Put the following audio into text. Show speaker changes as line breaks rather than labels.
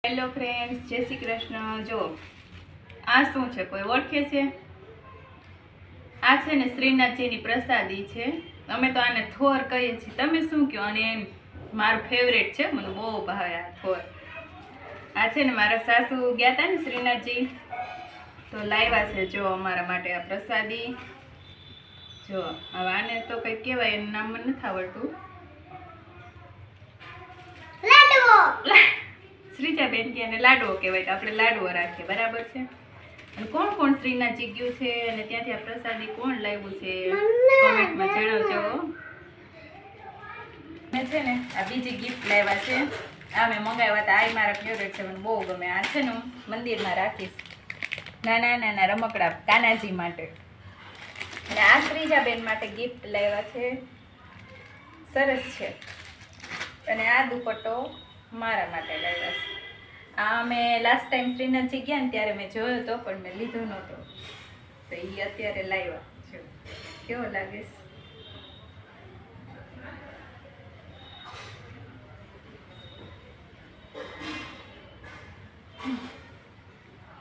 Hello friends, જય શ્રી કૃષ્ણ। જો આ શું છે, કોઈ ઓળખે છે? આ છે ને શ્રીનાથજીની પ્રસાદી છે। અમે તો આને થોર કહીએ છીએ, તમે શું કહો? અને મારું ફેવરેટ છે, મને બહુ ભાવે આ થોર। આ છે ને મારા સાસુ ગયા હતા ને શ્રીનાથજી, તો લાવ્યા છે જો અમારા માટે આ પ્રસાદી। જો હવે આને તો કંઈક કહેવાય, એનું નામ મને નથી આવડતું। શ્રીજાબેન કે એને લાડવો કહેવાય, તો આપણે લાડવો રાખીએ, બરાબર છે। અને કોણ કોણ શ્રીનાથજી ગયું છે અને ત્યાંથી આ પ્રસાદી કોણ લાવ્યું છે, કોમેન્ટમાં જણાવજો। મેં છે ને આ બીજી ગિફ્ટ લાવ્યા છે, આ મેં મંગાવ્યા હતા। આ મારા ફેવરેટ છે, મને બહુ ગમે। આ છે ને હું મંદિરમાં રાખીશ, નાના નાના રમકડા કાનાજી માટે। અને આ શ્રીજાબેન માટે ગિફ્ટ લાવ્યા છે, સરસ છે। અને આ દુપટ્ટો મારા માટે લાવ્યા છે। આ મેં લાસ્ટ ટાઈમ શ્રીનાથજી ગયા ને ત્યારે મેં જોયો હતો, પણ મેં લીધો નહોતો, તો એ અત્યારે લાવ્યા છે। કેવો લાગે છે?